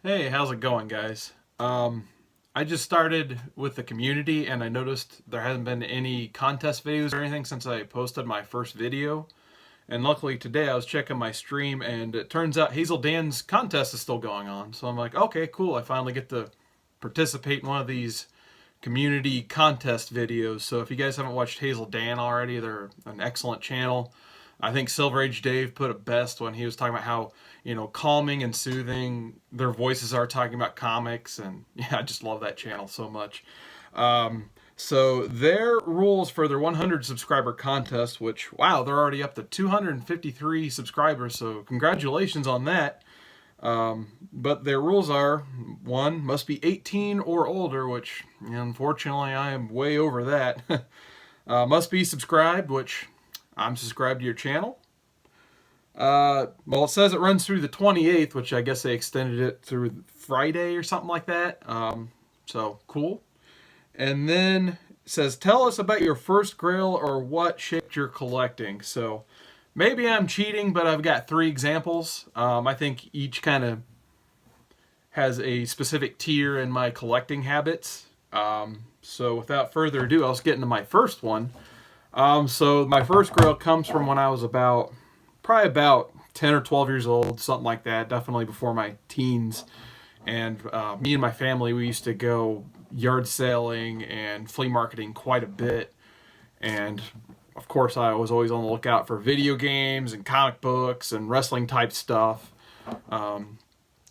Hey, how's it going, guys? I just started with the community and I noticed there hasn't been any contest videos or anything since I posted my first video. And luckily today I was checking my stream and it turns out Hazel Dan's contest is still going on. So I'm like, okay, cool. I finally get to participate in one of these community contest videos. So if you guys haven't watched Hazel Dan already, they're an excellent channel. I think Silver Age Dave put it best when he was talking about how, calming and soothing their voices are talking about comics. And yeah, I just love that channel so much. So their rules for their 100 subscriber contest, which, wow, they're already up to 253 subscribers. So congratulations on that. But their rules are, one, must be 18 or older, which unfortunately I am way over that. Must be subscribed, which I'm subscribed to your channel. Well, it says it runs through the 28th, which I guess they extended it through Friday or something like that. So cool. And then it says, tell us about your first Grail or what shaped your collecting. So maybe I'm cheating, but I've got 3 examples. I think each kind of has a specific tier in my collecting habits. So without further ado, I'll just get into my first one. So my first Grail comes from when I was probably about 10 or 12 years old, something like that, definitely before my teens. And me and my family, we used to go yard sailing and flea marketing quite a bit. And of course, I was always on the lookout for video games and comic books and wrestling type stuff.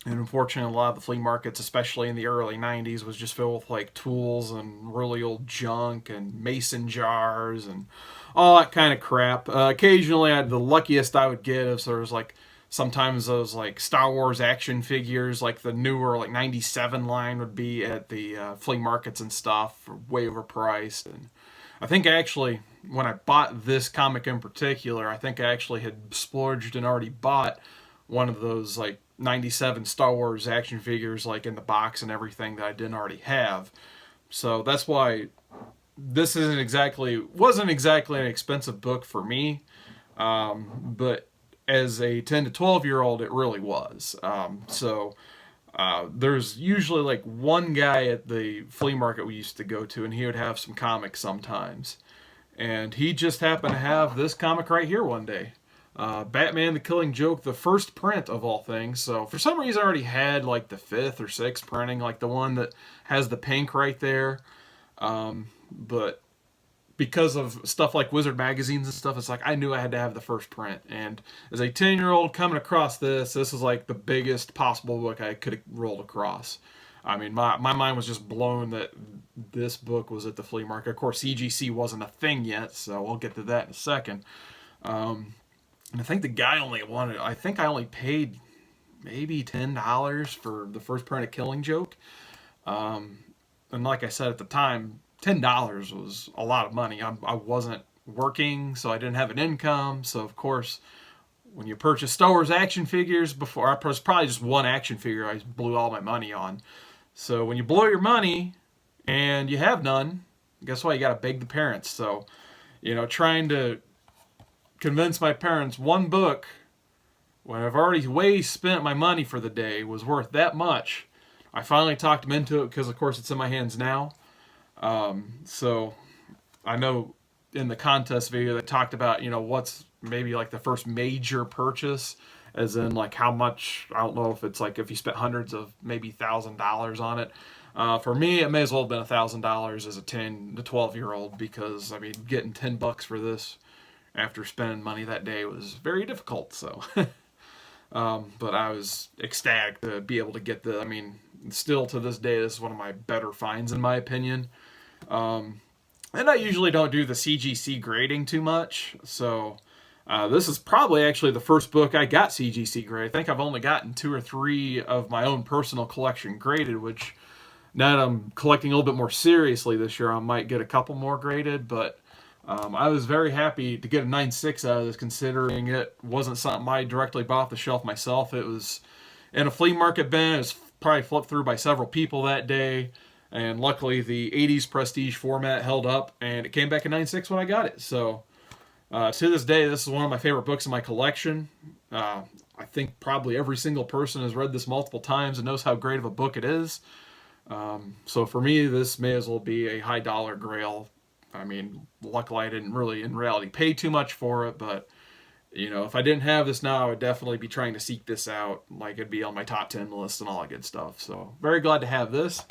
And unfortunately, a lot of the flea markets, especially in the early 90s, was just filled with like tools and really old junk and mason jars and all that kind of crap. Occasionally, the luckiest I would get is there was like sometimes those like Star Wars action figures, like the newer like 97 line would be at the flea markets and stuff, way overpriced. And I think actually, when I bought this comic in particular, I think I actually had splurged and already bought one of those like 97 Star Wars action figures like in the box and everything that I didn't already have. So that's why this wasn't exactly an expensive book for me, but as a 10 to 12 year old it really was. There's usually like one guy at the flea market we used to go to, and he would have some comics sometimes, and he just happened to have this comic right here one day. Batman the Killing Joke, the first print of all things. So for some reason I already had like the 5th or 6th printing, like the one that has the pink right there. But because of stuff like Wizard magazines and stuff, it's like I knew I had to have the first print. And as a 10-year-old coming across this is like the biggest possible book I could have rolled across. I mean, my mind was just blown that this book was at the flea market. Of course, CGC wasn't a thing yet, so we'll get to that in a second. And I think the guy I think I only paid maybe $10 for the first print of Killing Joke. And like I said at the time, $10 was a lot of money. I wasn't working, so I didn't have an income. So, of course, when you purchase Star Wars action figures before, I was probably just one action figure I blew all my money on. So when you blow your money and you have none, guess what? You got to beg the parents. So, trying to convince my parents one book when I've already way spent my money for the day was worth that much. I finally talked them into it because, of course, it's in my hands now. So I know in the contest video they talked about, what's maybe like the first major purchase, as in like how much, I don't know if it's like if you spent hundreds of maybe $1,000 on it. For me, it may as well have been $1,000 as a 10 to 12-year-old, because I mean, getting $10 for this after spending money that day was very difficult. So, but I was ecstatic to be able to get I mean, still to this day, this is one of my better finds in my opinion. And I usually don't do the CGC grading too much, so this is probably actually the first book I got CGC graded. I think I've only gotten 2 or 3 of my own personal collection graded, which now that I'm collecting a little bit more seriously this year, I might get a couple more graded, but I was very happy to get a 9.6 out of this, considering it wasn't something I directly bought off the shelf myself. It was in a flea market bin. It was probably flipped through by several people that day, and luckily the 80s prestige format held up, and it came back a 9.6 when I got it. So to this day, this is one of my favorite books in my collection. I think probably every single person has read this multiple times and knows how great of a book it is. So for me, this may as well be a high dollar Grail. I mean, luckily I didn't really, in reality, pay too much for it, but you know, if I didn't have this now, I would definitely be trying to seek this out. Like, it'd be on my top 10 list and all that good stuff. So very glad to have this.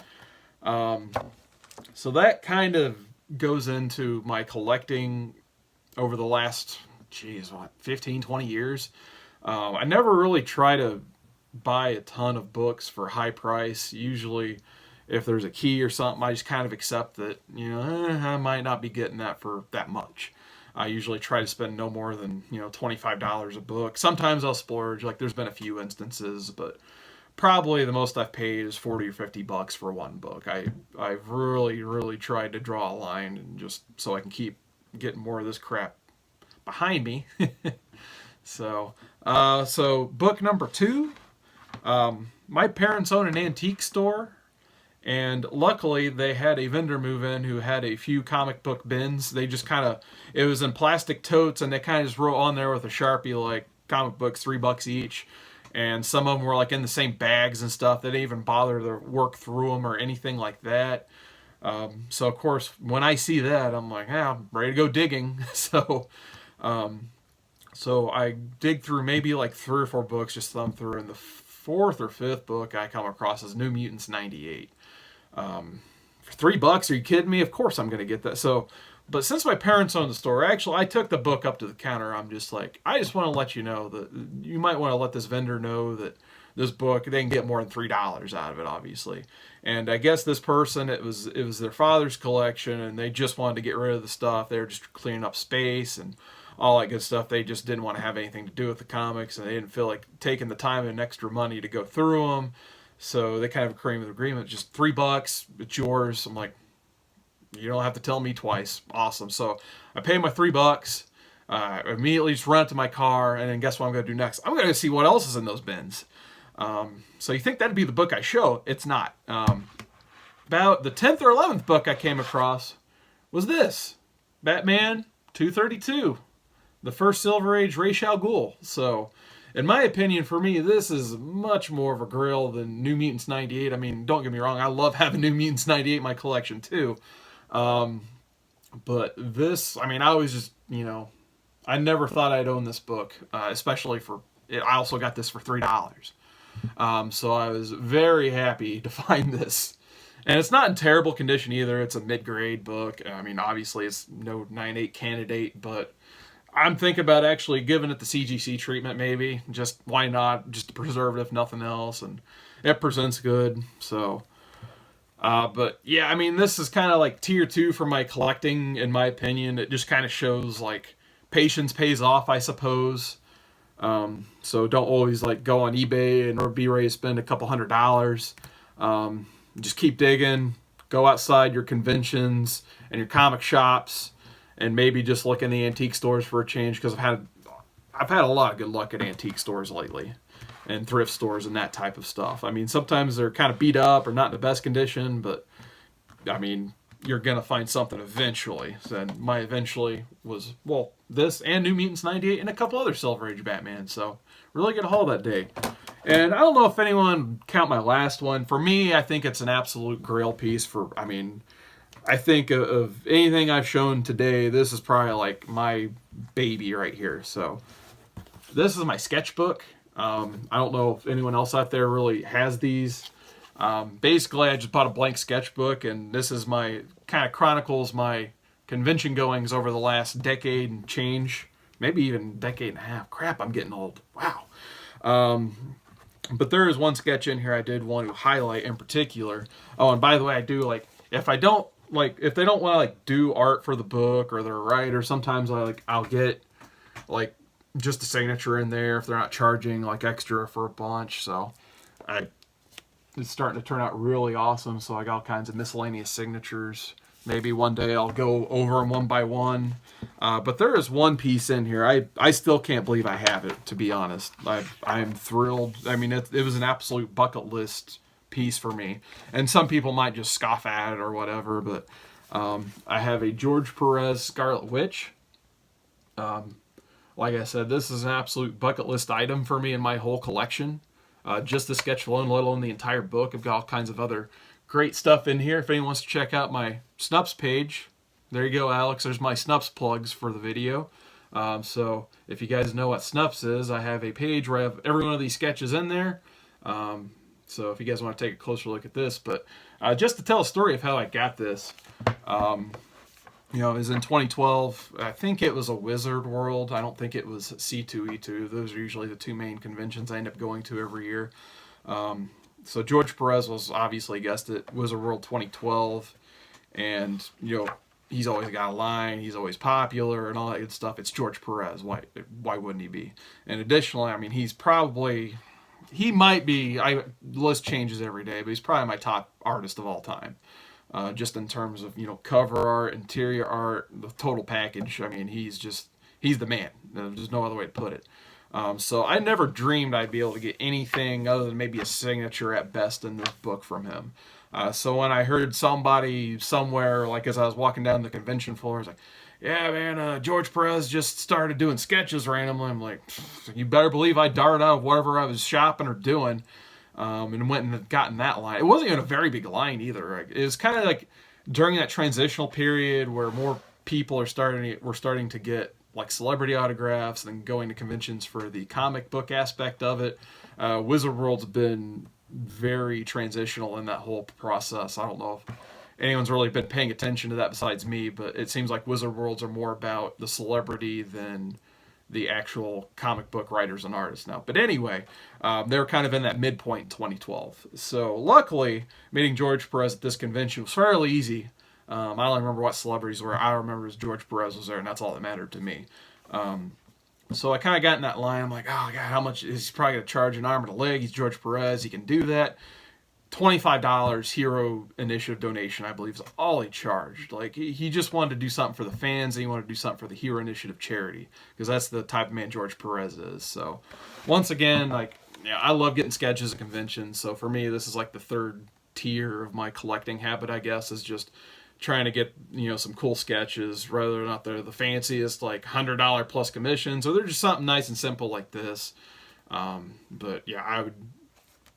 So that kind of goes into my collecting over the last, 15, 20 years. I never really try to buy a ton of books for high price. Usually, if there's a key or something, I just kind of accept that, I might not be getting that for that much. I usually try to spend no more than, $25 a book. Sometimes I'll splurge, like there's been a few instances, but probably the most I've paid is 40 or 50 bucks for one book. I've really, really tried to draw a line and just so I can keep getting more of this crap behind me. So book number 2, my parents own an antique store, and luckily they had a vendor move in who had a few comic book bins. They just it was in plastic totes, and they kind of just wrote on there with a Sharpie, like, comic books, $3 each. And some of them were like in the same bags and stuff. They didn't even bother to work through them or anything like that. So of course, when I see that, I'm like, I'm ready to go digging. So I dig through maybe like 3 or 4 books, just thumb through, and the 4th or 5th book I come across is New Mutants 98. For $3, are you kidding me? Of course I'm going to get that. So, but since my parents own the store, actually I took the book up to the counter. I'm just like, I just want to let you know that you might want to let this vendor know that this book, they can get more than $3 out of it, obviously. And I guess this person, it was their father's collection, and they just wanted to get rid of the stuff. They were just cleaning up space and all that good stuff. They just didn't want to have anything to do with the comics, and they didn't feel like taking the time and extra money to go through them. So they kind of came to an agreement, just $3, it's yours. I'm like, you don't have to tell me twice. Awesome. So I pay my $3. Immediately just run to my car, and then guess what I'm going to do next? I'm going to see what else is in those bins. So you think that'd be the book I show? It's not. About the 10th or 11th book I came across was this, Batman 232, the first Silver Age Ra's al Ghul. So, in my opinion, for me, this is much more of a Grail than New Mutants 98. I mean, don't get me wrong, I love having New Mutants 98 in my collection too. But this, I mean, I always just, I never thought I'd own this book, especially for it. I also got this for $3. So I was very happy to find this. And it's not in terrible condition either. It's a mid-grade book. I mean, obviously it's no 9.8 candidate, but I'm thinking about actually giving it the CGC treatment maybe. Just, why not? Just to preserve it if nothing else. And it presents good, so... but yeah, I mean, this is kind of like tier 2 for my collecting, in my opinion. It just kind of shows like patience pays off, I suppose. So don't always like go on eBay and be ready to spend a couple $100. Just keep digging, go outside your conventions and your comic shops, and maybe just look in the antique stores for a change, because I've had a lot of good luck at antique stores lately. And thrift stores and that type of stuff. I mean, sometimes they're kind of beat up or not in the best condition, but I mean, you're going to find something eventually. And my eventually was, well, this and New Mutants 98 and a couple other Silver Age Batman. So really good haul that day. And I don't know if anyone count my last one. For me, I think it's an absolute Grail piece. I think of anything I've shown today, this is probably like my baby right here. So this is my sketchbook. I don't know if anyone else out there really has these. Basically, I just bought a blank sketchbook, and this is my kind of chronicles my convention goings over the last decade and change, maybe even decade and a half. Crap, I'm getting old. Wow. But there is one sketch in here I did want to highlight in particular. Oh, and by the way, I do if they don't want to do art for the book or they're a writer, sometimes I'll get just a signature in there if they're not charging extra for a bunch. So it's starting to turn out really awesome. So I got all kinds of miscellaneous signatures. Maybe one day I'll go over them one by one. But there is one piece in here. I still can't believe I have it, to be honest. I'm thrilled. I mean, it was an absolute bucket list piece for me. And some people might just scoff at it or whatever. But I have a George Perez Scarlet Witch. like I said, this is an absolute bucket list item for me in my whole collection. Just the sketch alone, let alone the entire book. I've got all kinds of other great stuff in here. If anyone wants to check out my Snupps page, there you go, Alex. There's my Snupps plugs for the video. So if you guys know what Snupps is, I have a page where I have every one of these sketches in there. So if you guys want to take a closer look at this, but just to tell a story of how I got this, it was in 2012. I think it was a Wizard World. I don't think it was C2E2. Those are usually the two main conventions I end up going to every year. So George Perez was, obviously guessed it, Wizard World 2012. And, he's always got a line. He's always popular and all that good stuff. It's George Perez. Why wouldn't he be? And additionally, I mean, he might be, the list changes every day, but he's probably my top artist of all time. Just in terms of, cover art, interior art, the total package. I mean, he's the man. There's no other way to put it. So I never dreamed I'd be able to get anything other than maybe a signature at best in this book from him. So when I heard somebody somewhere, like as I was walking down the convention floor, I was like, yeah, man, George Perez just started doing sketches randomly. I'm like, you better believe I darted out of whatever I was shopping or doing. And went and gotten that line. It wasn't even a very big line either. It was kind of like during that transitional period where more people were starting to get like celebrity autographs and going to conventions for the comic book aspect of it. Wizard World's been very transitional in that whole process. I don't know if anyone's really been paying attention to that besides me, but it seems like Wizard Worlds are more about the celebrity than the actual comic book writers and artists now. But anyway, they were kind of in that midpoint in 2012. So luckily, meeting George Perez at this convention was fairly easy. I don't remember what celebrities were. I remember George Perez was there, and that's all that mattered to me. So I kind of got in that line. I'm like, oh, God, how much is he probably going to charge an arm and a leg? He's George Perez. He can do that. $25 Hero Initiative donation, I believe, is all he charged. Like, he just wanted to do something for the fans, and he wanted to do something for the Hero Initiative charity, because that's the type of man George Perez is. So, once again, I love getting sketches at conventions, so for me, this is like the third tier of my collecting habit, I guess, is just trying to get, some cool sketches, whether or not they're the fanciest, like $100 plus commissions, or they're just something nice and simple like this. But, yeah,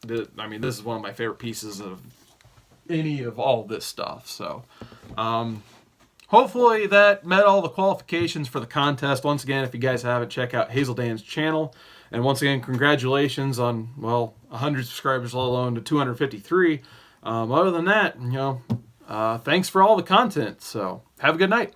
this is one of my favorite pieces of any of all this stuff. So, hopefully that met all the qualifications for the contest. Once again, if you guys haven't, check out Hazeldan's channel. And once again, congratulations on, 100 subscribers, let alone to 253. Other than that, thanks for all the content. So, have a good night.